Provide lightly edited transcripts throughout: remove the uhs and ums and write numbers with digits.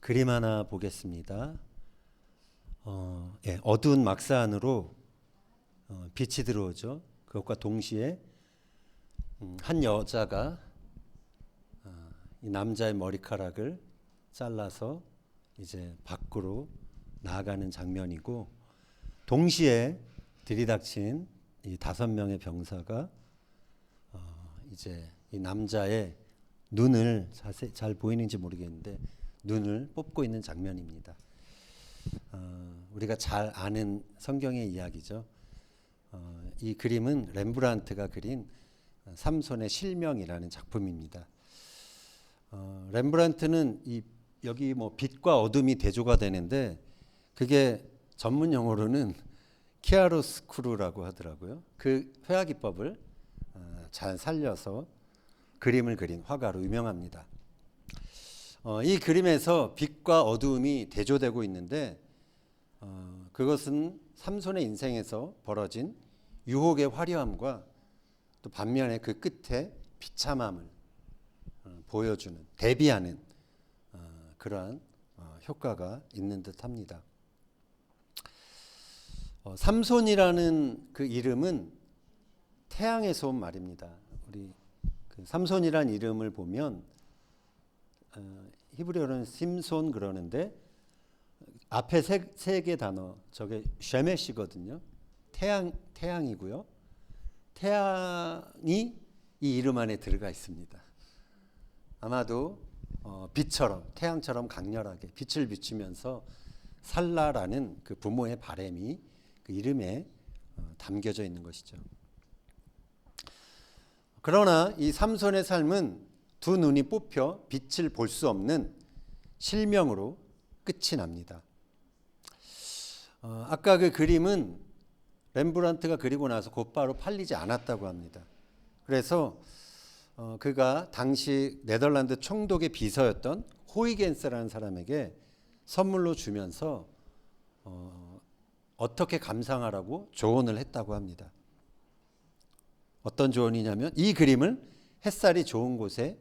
그림 하나 보겠습니다. 어두운 막사 안으로 빛이 들어오죠. 그것과 동시에 한 여자가 이 남자의 머리카락을 잘라서 이제 밖으로 나아가는 장면이고, 동시에 들이닥친 이 5명의 병사가 이제 이 남자의 눈을 자세히 잘 보이는지 모르겠는데 눈을 뽑고 있는 장면입니다. 우리가 잘 아는 성경의 이야기죠. 이 그림은 렘브란트가 그린 삼손의 실명이라는 작품입니다. 렘브란트는 여기 뭐 빛과 어둠이 대조가 되는데, 그게 전문 용어로는 키아로스쿠르라고 하더라고요. 그 회화 기법을 잘 살려서 그림을 그린 화가로 유명합니다. 이 그림에서 빛과 어두움이 대조되고 있는데, 그것은 삼손의 인생에서 벌어진 유혹의 화려함과 또 반면에 그 끝에 비참함을 보여주는, 대비하는 그러한 효과가 있는 듯합니다. 삼손이라는 그 이름은 태양에서 온 말입니다. 우리 그 삼손이라는 이름을 보면 히브리어로는 심손 그러는데 앞에 세 개 단어, 저게 쉐메시거든요. 태양이고요. 태양이 이 이름 안에 들어가 있습니다. 아마도 빛처럼, 태양처럼 강렬하게 빛을 비추면서 살라라는 그 부모의 바람이 그 이름에 담겨져 있는 것이죠. 그러나 이 삼손의 삶은 두 눈이 뽑혀 빛을 볼 수 없는 실명으로 끝이 납니다. 아까 그 그림은 렘브란트가 그리고 나서 곧바로 팔리지 않았다고 합니다. 그래서 그가 당시 네덜란드 총독의 비서였던 호이겐스라는 사람에게 선물로 주면서 어떻게 감상하라고 조언을 했다고 합니다. 어떤 조언이냐면, 이 그림을 햇살이 좋은 곳에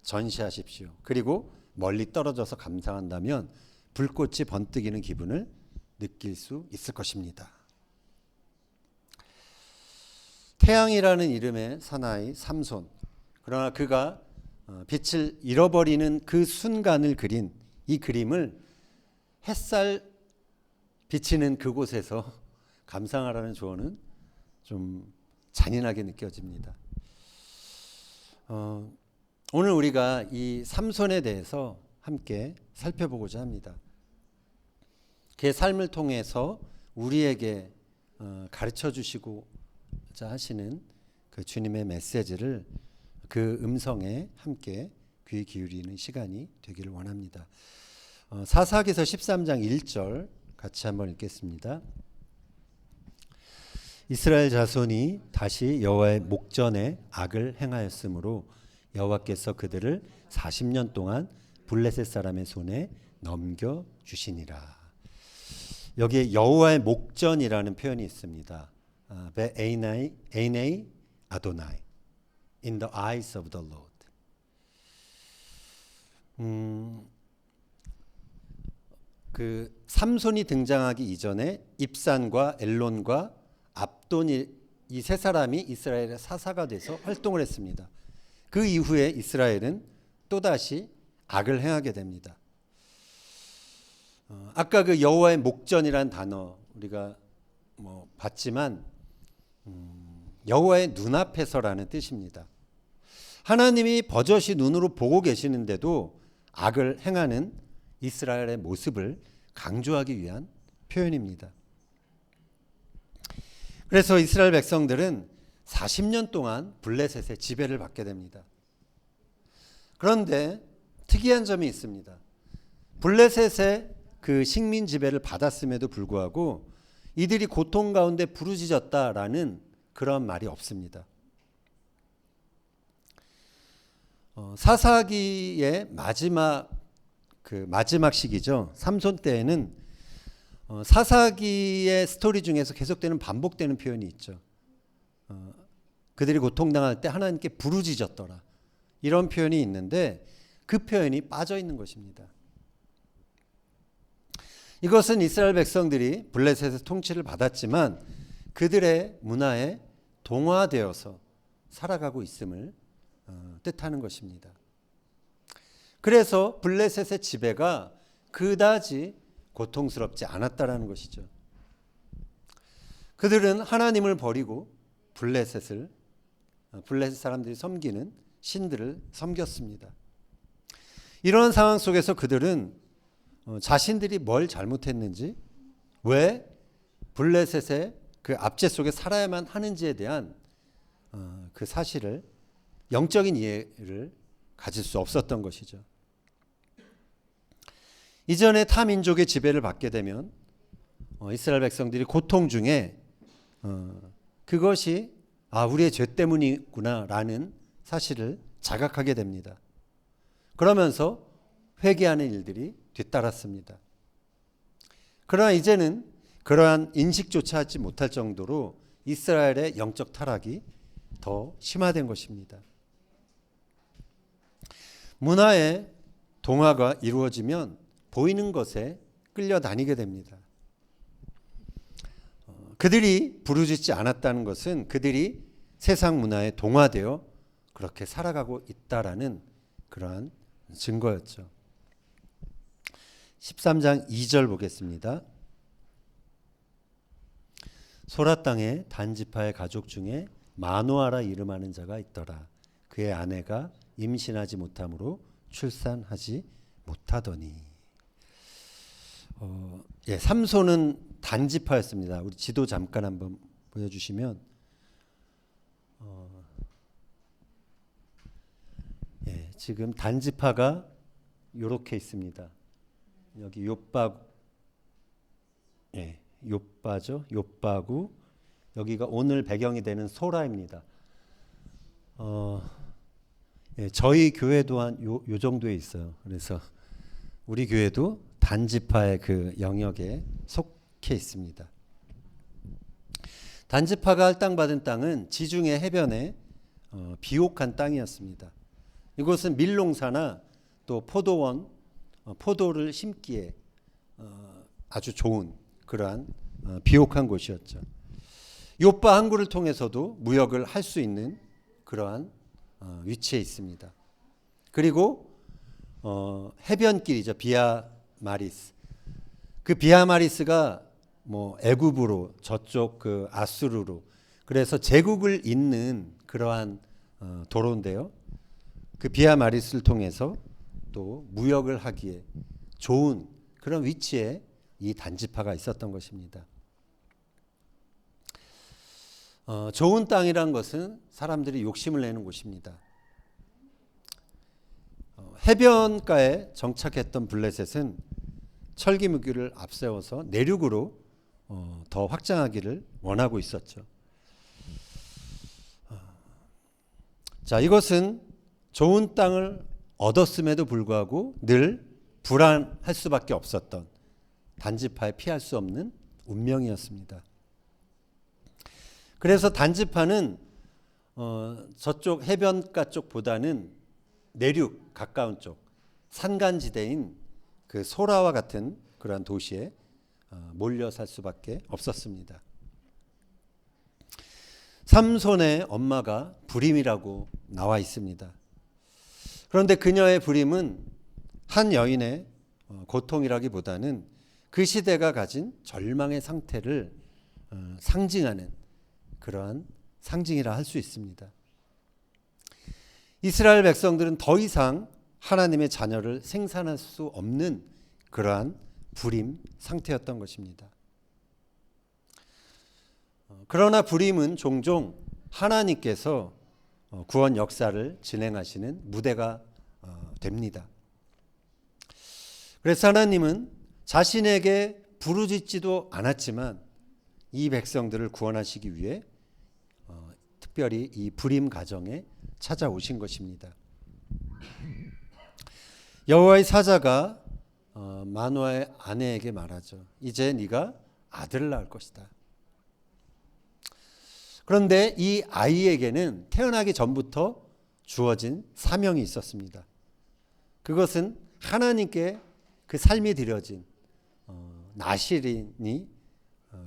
전시하십시오. 그리고 멀리 떨어져서 감상한다면 불꽃이 번뜩이는 기분을 느낄 수 있을 것입니다. 태양이라는 이름의 사나이 삼손, 그러나 그가 빛을 잃어버리는 그 순간을 그린 이 그림을 햇살 비치는 그곳에서 감상하라는 조언은 좀 잔인하게 느껴집니다. 오늘 우리가 이 삼손에 대해서 함께 살펴보고자 합니다. 그의 삶을 통해서 우리에게 가르쳐 주시고자 하시는 그 주님의 메시지를 그 음성에 함께 귀 기울이는 시간이 되기를 원합니다. 사사기서 13장 1절 같이 한번 읽겠습니다. 이스라엘 자손이 다시 여호와의 목전에 악을 행하였으므로 여호와께서 그들을 40년 동안 블레셋 사람의 손에 넘겨 주시니라. 여기에 여호와의 목전이라는 표현이 있습니다. 베에이나이 아도나이, in the eyes of the Lord. 그 삼손이 등장하기 이전에 입산과 엘론과 압돈이 이 세 사람이 이스라엘의 사사가 돼서 활동을 했습니다. 그 이후에 이스라엘은 또다시 악을 행하게 됩니다. 아까 그 여호와의 목전이란 단어 우리가 봤지만 여호와의 눈앞에서라는 뜻입니다. 하나님이 버젓이 눈으로 보고 계시는데도 악을 행하는 이스라엘의 모습을 강조하기 위한 표현입니다. 그래서 이스라엘 백성들은 40년 동안 블레셋의 지배를 받게 됩니다. 그런데 특이한 점이 있습니다. 블레셋의 그 식민 지배를 받았음에도 불구하고 이들이 고통 가운데 부르짖었다라는 그런 말이 없습니다. 사사기의 마지막 시기죠. 삼손 때에는 사사기의 스토리 중에서 계속되는 반복되는 표현이 있죠. 그들이 고통당할 때 하나님께 부르짖었더라, 이런 표현이 있는데 그 표현이 빠져 있는 것입니다. 이것은 이스라엘 백성들이 블레셋의 통치를 받았지만 그들의 문화에 동화되어서 살아가고 있음을 뜻하는 것입니다. 그래서 블레셋의 지배가 그다지 고통스럽지 않았다라는 것이죠. 그들은 하나님을 버리고 블레셋 사람들이 섬기는 신들을 섬겼습니다. 이런 상황 속에서 그들은 자신들이 뭘 잘못했는지, 왜 블레셋의 그 압제 속에 살아야만 하는지에 대한 그 사실을, 영적인 이해를 가질 수 없었던 것이죠. 이전에 타 민족의 지배를 받게 되면 이스라엘 백성들이 고통 중에 그것이 우리의 죄 때문이구나라는 사실을 자각하게 됩니다. 그러면서 회개하는 일들이 뒤따랐습니다. 그러나 이제는 그러한 인식조차 하지 못할 정도로 이스라엘의 영적 타락이 더 심화된 것입니다. 문화의 동화가 이루어지면 보이는 것에 끌려다니게 됩니다. 그들이 부르짖지 않았다는 것은 그들이 세상 문화에 동화되어 그렇게 살아가고 있다라는 그러한 증거였죠. 13장 2절 보겠습니다. 소라 땅에 단지파의 가족 중에 마노아라 이름하는 자가 있더라. 그의 아내가 임신하지 못함으로 출산하지 못하더니. 삼손은 단지파였습니다. 우리 지도 잠깐 한번 보여주시면 지금 단지파가 이렇게 있습니다. 여기 욥바죠. 욥바고 여기가 오늘 배경이 되는 소라입니다. 저희 교회도 한 요 정도에 있어요. 그래서 우리 교회도 단지파의 그 영역에 속해 있습니다. 단지파가 할당받은 땅은 지중해 해변에 비옥한 땅이었습니다. 이곳은 밀농사나 또 포도원, 포도를 심기에 아주 좋은 그러한 비옥한 곳이었죠. 욥바 항구를 통해서도 무역을 할 수 있는 그러한 위치에 있습니다. 그리고 해변길이죠. 비아마리스. 그 비아마리스가 뭐 애굽으로 저쪽 그 아수르로, 그래서 제국을 잇는 그러한 도로인데요. 그 비아마리스를 통해서 또 무역을 하기에 좋은 그런 위치에 이 단지파가 있었던 것입니다. 좋은 땅이란 것은 사람들이 욕심을 내는 곳입니다. 해변가에 정착했던 블레셋은 철기 무기를 앞세워서 내륙으로 더 확장하기를 원하고 있었죠. 자, 이것은 좋은 땅을 얻었음에도 불구하고 늘 불안할 수밖에 없었던 단지파에 피할 수 없는 운명이었습니다. 그래서 단지파는 저쪽 해변가 쪽보다는 내륙 가까운 쪽 산간지대인 그 소라와 같은 그러한 도시에 몰려 살 수밖에 없었습니다. 삼손의 엄마가 불임이라고 나와 있습니다. 그런데 그녀의 불임은 한 여인의 고통이라기보다는 그 시대가 가진 절망의 상태를 상징하는 그러한 상징이라 할 수 있습니다. 이스라엘 백성들은 더 이상 하나님의 자녀를 생산할 수 없는 그러한 불임 상태였던 것입니다. 그러나 불임은 종종 하나님께서 구원 역사를 진행하시는 무대가 됩니다. 그래서 하나님은 자신에게 부르짖지도 않았지만 이 백성들을 구원하시기 위해 특별히 이 불임 가정에 찾아오신 것입니다. 여호와의 사자가 마노아의 아내에게 말하죠. 이제 네가 아들을 낳을 것이다. 그런데 이 아이에게는 태어나기 전부터 주어진 사명이 있었습니다. 그것은 하나님께 그 삶이 드려진 나실인이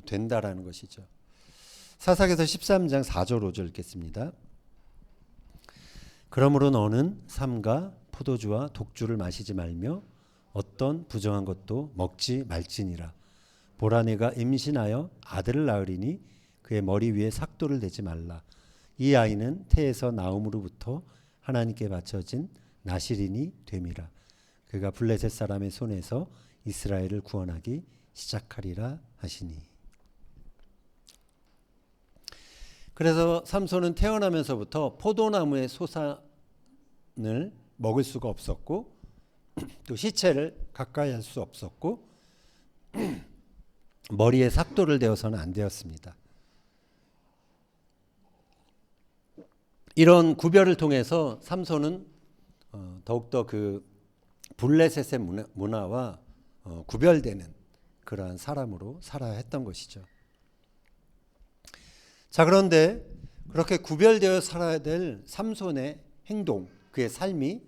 된다라는 것이죠. 사사기서 13장 4절 5절 읽겠습니다. 그러므로 너는 삼가 포도주와 독주를 마시지 말며 어떤 부정한 것도 먹지 말지니라. 보라 내가 임신하여 아들을 낳으리니 그의 머리 위에 삭도를 대지 말라. 이 아이는 태에서 나옴으로부터 하나님께 바쳐진 나실인이 됨이라. 그가 블레셋 사람의 손에서 이스라엘을 구원하기 시작하리라 하시니. 그래서 삼손은 태어나면서부터 포도나무의 소산을 먹을 수가 없었고 또 시체를 가까이 할 수 없었고 머리에 삭도를 대어서는 안 되었습니다. 이런 구별을 통해서 삼손은 더욱더 그 블레셋의 문화와 구별되는 그러한 사람으로 살아야 했던 것이죠. 자, 그런데 그렇게 구별되어 살아야 될 삼손의 행동, 그의 삶이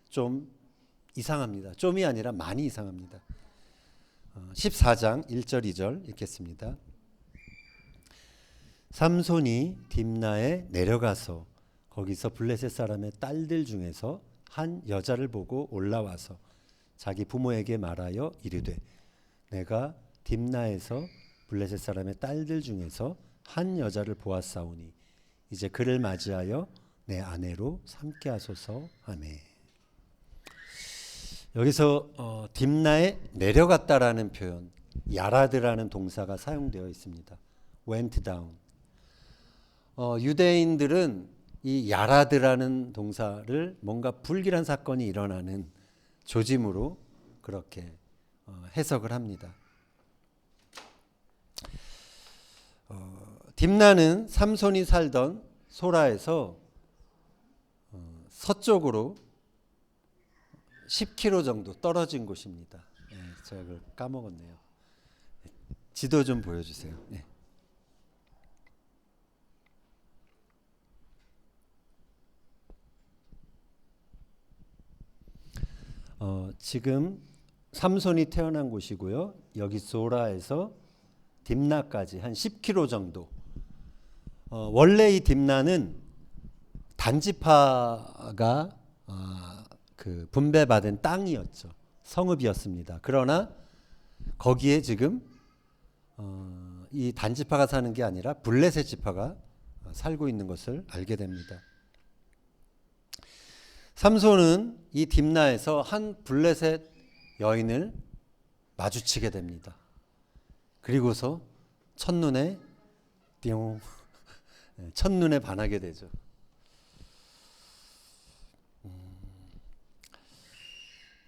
좀 이상합니다. 좀이 아니라 많이 이상합니다. 14장 1절 2절 읽겠습니다. 삼손이 딥나에 내려가서 거기서 블레셋 사람의 딸들 중에서 한 여자를 보고 올라와서 자기 부모에게 말하여 이르되 내가 딥나에서 블레셋 사람의 딸들 중에서 한 여자를 보았사오니 이제 그를 맞이하여 내 아내로 삼게 하소서 하매. 여기서 딥나에 내려갔다라는 표현, 야라드라는 동사가 사용되어 있습니다. went down. 유대인들은 이 야라드라는 동사를 뭔가 불길한 사건이 일어나는 조짐으로 그렇게 해석을 합니다. 딥나는 삼손이 살던 소라에서 서쪽으로 10km 정도 떨어진 곳입니다. 네, 제가 그걸 까먹었네요. 지도 좀 보여주세요. 네. 지금 삼손이 태어난 곳이고요. 여기 소라에서 딥나까지 한 10km 정도. 원래 이 딥나는 단지파가 그 분배받은 땅이었죠. 성읍이었습니다. 그러나 거기에 지금 이 단지파가 사는 게 아니라 블레셋 지파가 살고 있는 것을 알게 됩니다. 삼손은 이 딥나에서 한 블레셋 여인을 마주치게 됩니다. 그리고서 첫눈에 띵, 첫눈에 반하게 되죠.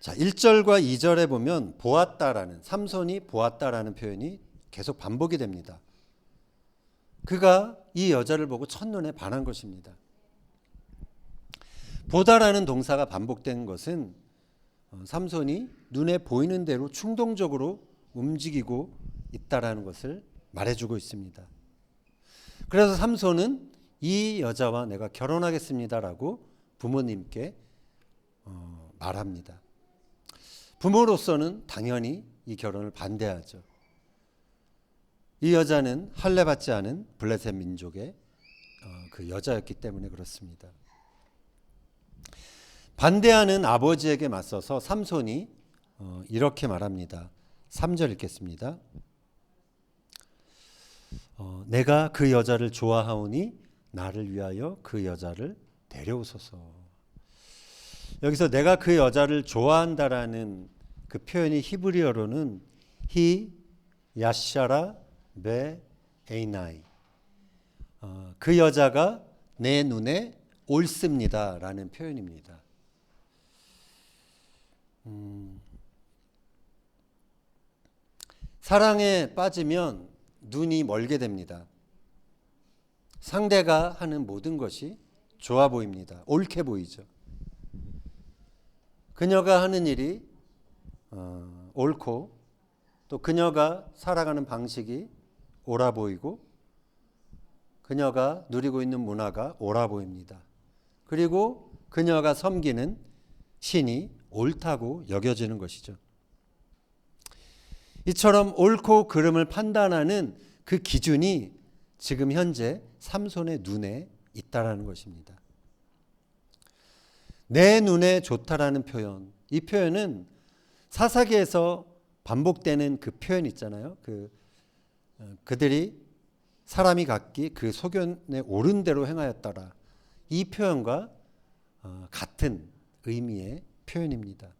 자, 1절과 2절에 보면 보았다라는, 삼손이 보았다라는 표현이 계속 반복이 됩니다. 그가 이 여자를 보고 첫눈에 반한 것입니다. 보다라는 동사가 반복된 것은 삼손이 눈에 보이는 대로 충동적으로 움직이고 있다라는 것을 말해주고 있습니다. 그래서 삼손은 이 여자와 내가 결혼하겠습니다라고 부모님께 말합니다. 부모로서는 당연히 이 결혼을 반대하죠. 이 여자는 할례받지 않은 블레셋 민족의 그 여자였기 때문에 그렇습니다. 반대하는 아버지에게 맞서서 삼손이 이렇게 말합니다. 3절 읽겠습니다. 내가 그 여자를 좋아하오니 나를 위하여 그 여자를 데려오소서. 여기서 내가 그 여자를 좋아한다라는 그 표현이 히브리어로는 히 야샤라 베 에이나이, 그 여자가 내 눈에 옳습니다라는 표현입니다. 사랑에 빠지면 눈이 멀게 됩니다. 상대가 하는 모든 것이 좋아 보입니다. 옳게 보이죠. 그녀가 하는 일이 옳고 또 그녀가 살아가는 방식이 옳아 보이고 그녀가 누리고 있는 문화가 옳아 보입니다. 그리고 그녀가 섬기는 신이 옳다고 여겨지는 것이죠. 이처럼 옳고 그름을 판단하는 그 기준이 지금 현재 삼손의 눈에 있다라는 것입니다. 내 눈에 좋다라는 표현, 이 표현은 사사기에서 반복되는 그 표현 있잖아요. 그들이 사람이 갖기 그 소견에 옳은 대로 행하였더라. 이 표현과 같은 의미의 표현입니다.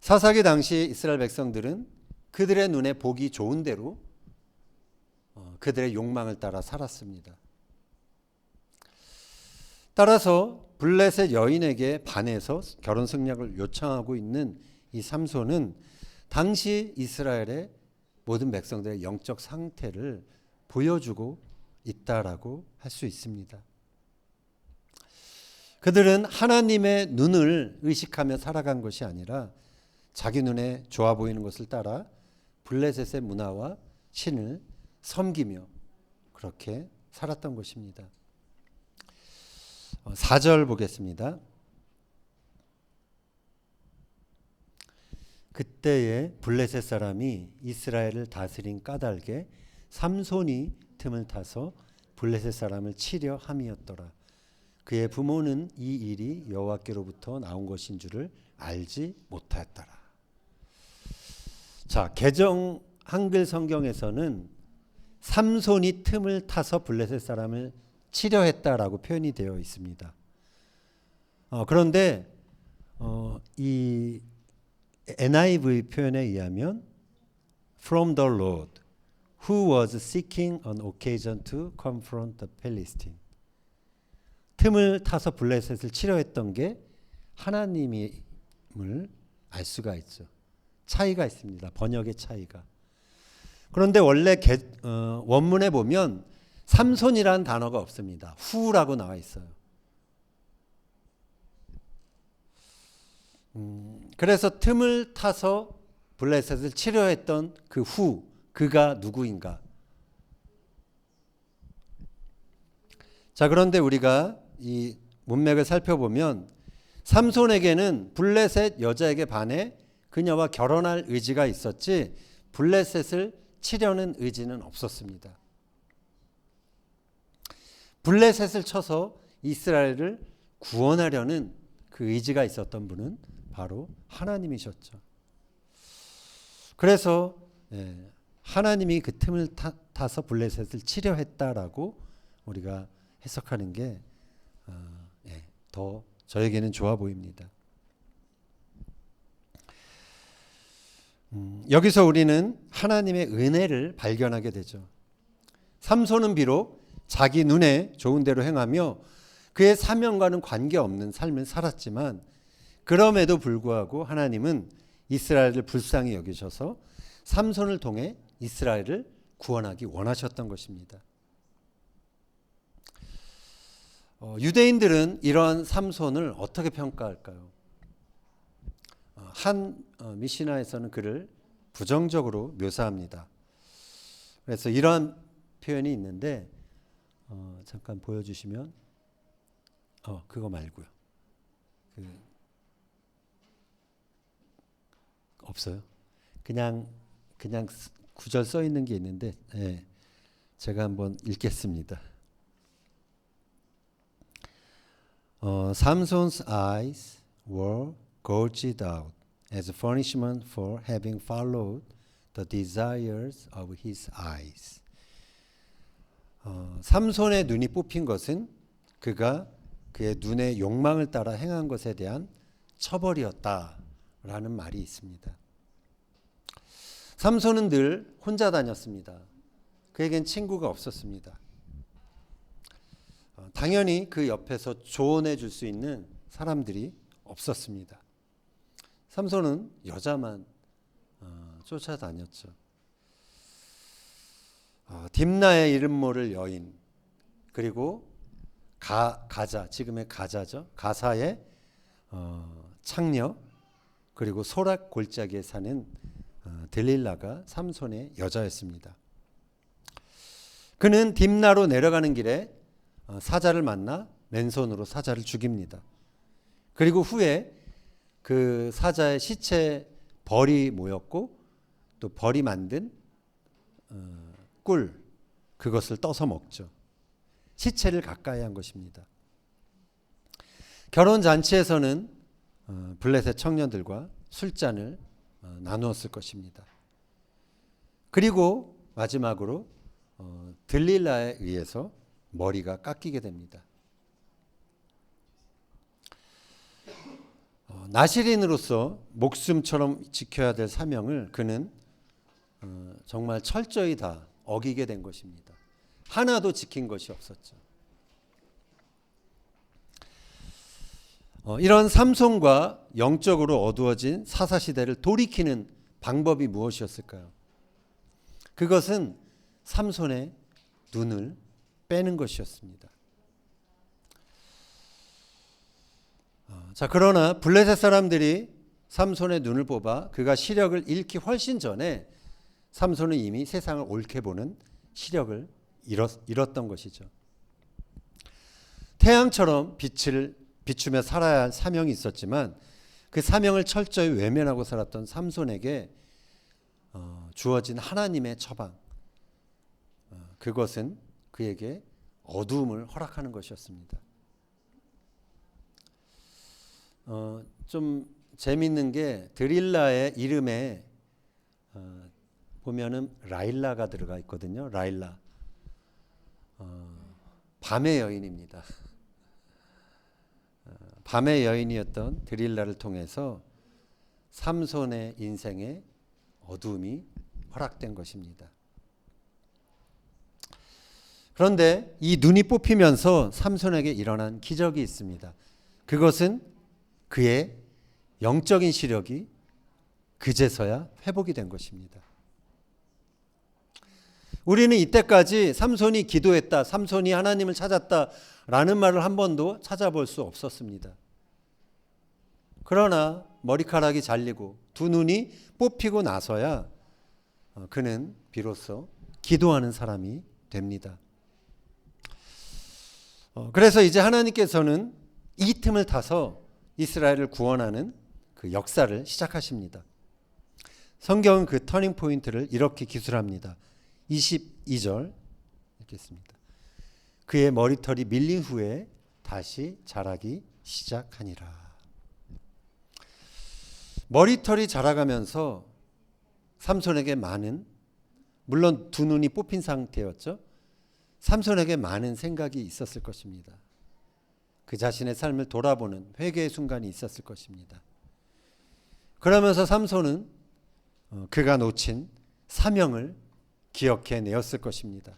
사사기 당시 이스라엘 백성들은 그들의 눈에 보기 좋은 대로 그들의 욕망을 따라 살았습니다. 따라서 블레셋 여인에게 반해서 결혼 승낙을 요청하고 있는 이 삼손은 당시 이스라엘의 모든 백성들의 영적 상태를 보여주고 있다라고 할 수 있습니다. 그들은 하나님의 눈을 의식하며 살아간 것이 아니라 자기 눈에 좋아 보이는 것을 따라 블레셋의 문화와 신을 섬기며 그렇게 살았던 것입니다. 4절 보겠습니다. 그때에 블레셋 사람이 이스라엘을 다스린 까닭에 삼손이 틈을 타서 블레셋 사람을 치려 함이었더라. 그의 부모는 이 일이 여호와께로부터 나온 것인 줄을 알지 못하였더라. 자, 개정 한글 성경에서는 삼손이 틈을 타서 블레셋 사람을 치려 했다라고 표현이 되어 있습니다. 그런데 이 NIV 표현에 의하면 from the Lord who was seeking an occasion to confront the Philistine. 틈을 타서 블레셋을 치려 했던 게 하나님임을 알 수가 있죠. 차이가 있습니다. 번역의 차이가. 그런데 원래 원문에 보면 삼손이라는 단어가 없습니다. 후라고 나와 있어요. 그래서 틈을 타서 블레셋을 치려 했던 그 후, 그가 누구인가? 자, 그런데 우리가 이 문맥을 살펴보면 삼손에게는 블레셋 여자에게 반해 그녀와 결혼할 의지가 있었지 블레셋을 치려는 의지는 없었습니다. 블레셋을 쳐서 이스라엘을 구원하려는 그 의지가 있었던 분은 바로 하나님이셨죠. 그래서 하나님이 그 틈을 타서 블레셋을 치려 했다라고 우리가 해석하는 게 더 저에게는 좋아 보입니다. 여기서 우리는 하나님의 은혜를 발견하게 되죠. 삼손은 비록 자기 눈에 좋은 대로 행하며 그의 사명과는 관계없는 삶을 살았지만 그럼에도 불구하고 하나님은 이스라엘을 불쌍히 여기셔서 삼손을 통해 이스라엘을 구원하기 원하셨던 것입니다. 유대인들은 이러한 삼손을 어떻게 평가할까요? 한 미시나에서는 그를 부정적으로 묘사합니다. 그래서 이러한 표현이 있는데 잠깐 보여주시면 그거 말고요. 없어요. 그냥 구절 써 있는 게 있는데 제가 한번 읽겠습니다. Samson's eyes were gouged out as punishment for having followed the desires of his eyes. 삼손의 눈이 뽑힌 것은 그가 그의 눈의 욕망을 따라 행한 것에 대한 처벌이었다라는 말이 있습니다. 삼손은 늘 혼자 다녔습니다. 그에겐 친구가 없었습니다. 당연히 그 옆에서 조언해 줄 수 있는 사람들이 없었습니다. 삼손은 여자만 쫓아다녔죠. 딥나의 이름 모를 여인, 그리고 가자, 지금의 가자죠. 가사의 창녀, 그리고 소락 골짜기에 사는 들릴라가 삼손의 여자였습니다. 그는 딥나로 내려가는 길에 사자를 만나 맨손으로 사자를 죽입니다. 그리고 후에 그 사자의 시체 벌이 모였고 또 벌이 만든 꿀 그것을 떠서 먹죠. 시체를 가까이 한 것입니다. 결혼 잔치에서는 블레셋 청년들과 술잔을 나누었을 것입니다. 그리고 마지막으로 들릴라에 의해서 머리가 깎이게 됩니다. 나시린으로서 목숨처럼 지켜야 될 사명을 그는 정말 철저히 다 어기게 된 것입니다. 하나도 지킨 것이 없었죠. 이런 삼손과 영적으로 어두워진 사사시대를 돌이키는 방법이 무엇이었을까요? 그것은 삼손의 눈을 빼는 것이었습니다. 자, 그러나 블레셋 사람들이 삼손의 눈을 뽑아 그가 시력을 잃기 훨씬 전에 삼손은 이미 세상을 옳게 보는 시력을 잃었던 것이죠. 태양처럼 빛을 비추며 살아야 할 사명이 있었지만 그 사명을 철저히 외면하고 살았던 삼손에게 주어진 하나님의 처방, 그것은 그에게 어두움을 허락하는 것이었습니다. 좀 재밌는 게 드릴라의 이름에 보면은 라일라가 들어가 있거든요. 라일라. 밤의 여인입니다. 밤의 여인이었던 드릴라를 통해서 삼손의 인생에 어두움이 허락된 것입니다. 그런데 이 눈이 뽑히면서 삼손에게 일어난 기적이 있습니다. 그것은 그의 영적인 시력이 그제서야 회복이 된 것입니다. 우리는 이때까지 삼손이 기도했다, 삼손이 하나님을 찾았다라는 말을 한 번도 찾아볼 수 없었습니다. 그러나 머리카락이 잘리고 두 눈이 뽑히고 나서야 그는 비로소 기도하는 사람이 됩니다. 그래서 이제 하나님께서는 이 틈을 타서 이스라엘을 구원하는 그 역사를 시작하십니다. 성경은 그 터닝 포인트를 이렇게 기술합니다. 22절 읽겠습니다. 그의 머리털이 밀린 후에 다시 자라기 시작하니라. 머리털이 자라가면서 삼손에게 많은, 물론 두 눈이 뽑힌 상태였죠. 삼손에게 많은 생각이 있었을 것입니다. 그 자신의 삶을 돌아보는 회개의 순간이 있었을 것입니다. 그러면서 삼손은 그가 놓친 사명을 기억해 내었을 것입니다.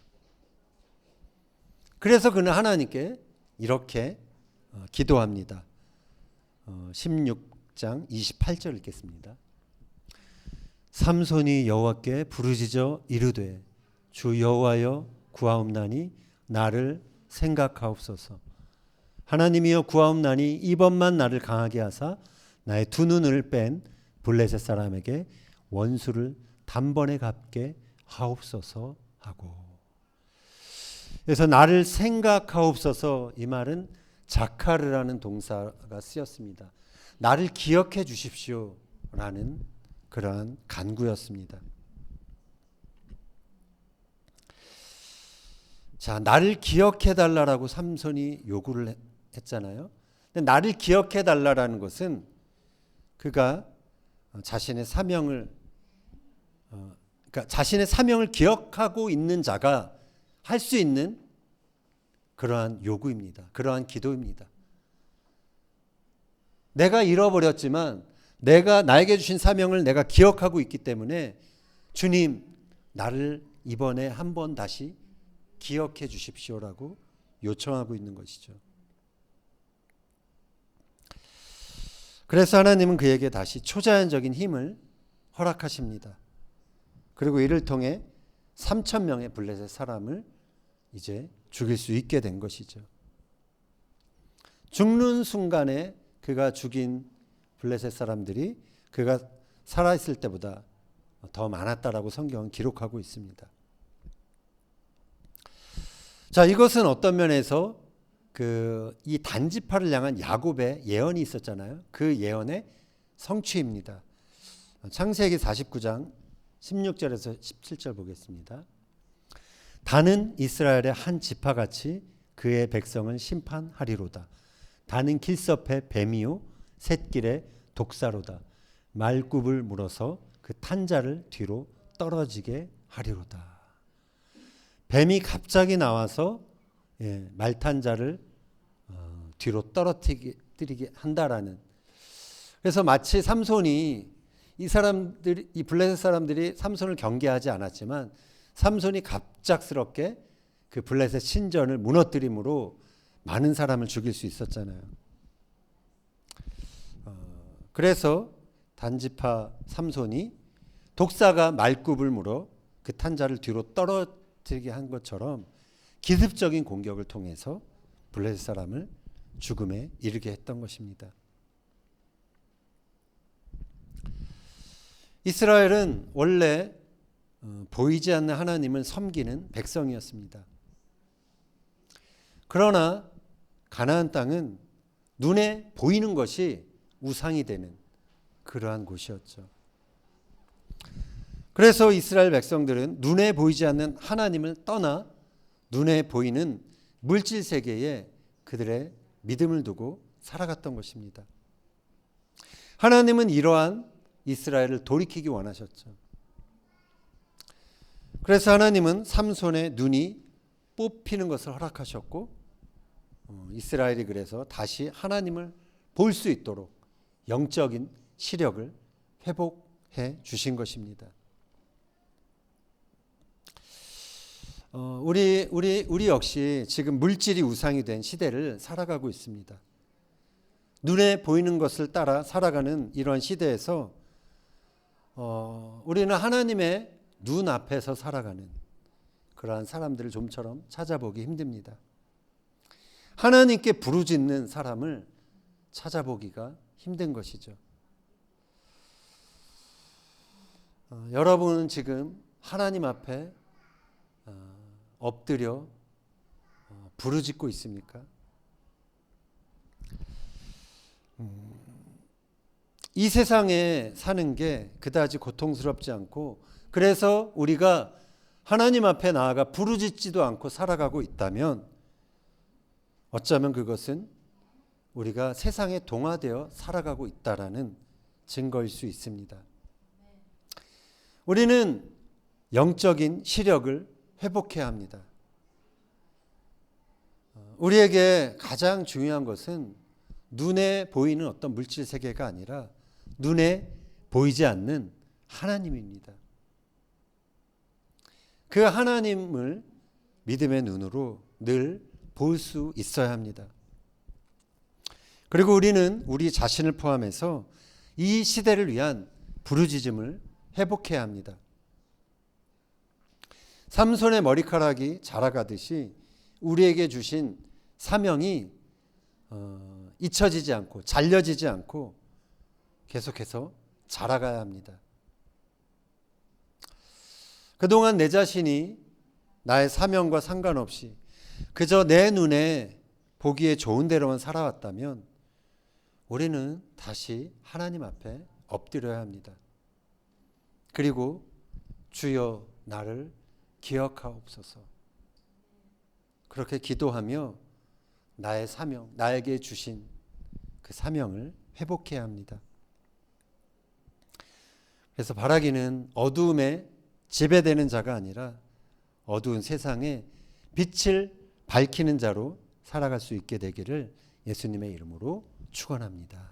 그래서 그는 하나님께 이렇게 기도합니다. 16장 28절 읽겠습니다. 삼손이 여호와께 부르짖어 이르되 주 여호와여 구하옵나니 나를 생각하옵소서. 하나님이여 구하옵나니 이번만 나를 강하게 하사 나의 두 눈을 뺀 블레셋 사람에게 원수를 단번에 갚게 하옵소서 하고. 그래서 나를 생각하옵소서, 이 말은 자카르라는 동사가 쓰였습니다. 나를 기억해 주십시오 라는 그러한 간구였습니다. 자, 나를 기억해 달라라고 삼손이 요구를 했잖아요. 근데 나를 기억해 달라라는 것은 그가 자신의 사명을 자신의 사명을 기억하고 있는 자가 할 수 있는 그러한 요구입니다. 그러한 기도입니다. 내가 잃어버렸지만 나에게 주신 사명을 내가 기억하고 있기 때문에 주님, 나를 이번에 한번 다시 기억해 주십시오라고 요청하고 있는 것이죠. 그래서 하나님은 그에게 다시 초자연적인 힘을 허락하십니다. 그리고 이를 통해 3,000명의 블레셋 사람을 이제 죽일 수 있게 된 것이죠. 죽는 순간에 그가 죽인 블레셋 사람들이 그가 살아있을 때보다 더 많았다라고 성경은 기록하고 있습니다. 자, 이것은 어떤 면에서 이 단지파를 향한 야곱의 예언이 있었잖아요. 그 예언의 성취입니다. 창세기 49장 16절에서 17절 보겠습니다. 다는 이스라엘의 한 지파같이 그의 백성을 심판하리로다. 다는 길섭의 뱀이요 샛길의 독사로다. 말굽을 물어서 그 탄자를 뒤로 떨어지게 하리로다. 뱀이 갑자기 나와서 말탄자를 뒤로 떨어뜨리게 한다라는. 그래서 마치 삼손이 이 블레셋 사람들이 삼손을 경계하지 않았지만 삼손이 갑작스럽게 그 블레셋 신전을 무너뜨림으로 많은 사람을 죽일 수 있었잖아요. 그래서 단지파 삼손이 독사가 말굽을 물어 그 탄자를 뒤로 떨어뜨리게 한 것처럼 기습적인 공격을 통해서 블레셋 사람을 죽음에 이르게 했던 것입니다. 이스라엘은 원래 보이지 않는 하나님을 섬기는 백성이었습니다. 그러나 가나안 땅은 눈에 보이는 것이 우상이 되는 그러한 곳이었죠. 그래서 이스라엘 백성들은 눈에 보이지 않는 하나님을 떠나 눈에 보이는 물질 세계에 그들의 믿음을 두고 살아갔던 것입니다. 하나님은 이러한 이스라엘을 돌이키기 원하셨죠. 그래서 하나님은 삼손의 눈이 뽑히는 것을 허락하셨고 이스라엘이 그래서 다시 하나님을 볼 수 있도록 영적인 시력을 회복해 주신 것입니다. 우리 역시 지금 물질이 우상이 된 시대를 살아가고 있습니다. 눈에 보이는 것을 따라 살아가는 이런 시대에서 우리는 하나님의 눈 앞에서 살아가는 그러한 사람들을 좀처럼 찾아보기 힘듭니다. 하나님께 부르짖는 사람을 찾아보기가 힘든 것이죠. 여러분은 지금 하나님 앞에 엎드려 부르짖고 있습니까? 이 세상에 사는 게 그다지 고통스럽지 않고 그래서 우리가 하나님 앞에 나아가 부르짖지도 않고 살아가고 있다면 어쩌면 그것은 우리가 세상에 동화되어 살아가고 있다라는 증거일 수 있습니다. 우리는 영적인 시력을 회복해야 합니다. 우리에게 가장 중요한 것은 눈에 보이는 어떤 물질 세계가 아니라 눈에 보이지 않는 하나님입니다. 그 하나님을 믿음의 눈으로 늘 볼 수 있어야 합니다. 그리고 우리는 우리 자신을 포함해서 이 시대를 위한 부르짖음을 회복해야 합니다. 삼손의 머리카락이 자라가듯이 우리에게 주신 사명이 잊혀지지 않고 잘려지지 않고 계속해서 자라가야 합니다. 그동안 내 자신이 나의 사명과 상관없이 그저 내 눈에 보기에 좋은 대로만 살아왔다면 우리는 다시 하나님 앞에 엎드려야 합니다. 그리고 주여 나를 기억하옵소서. 그렇게 기도하며 나의 사명, 나에게 주신 그 사명을 회복해야 합니다. 그래서 바라기는 어두움에 지배되는 자가 아니라 어두운 세상에 빛을 밝히는 자로 살아갈 수 있게 되기를 예수님의 이름으로 축원합니다.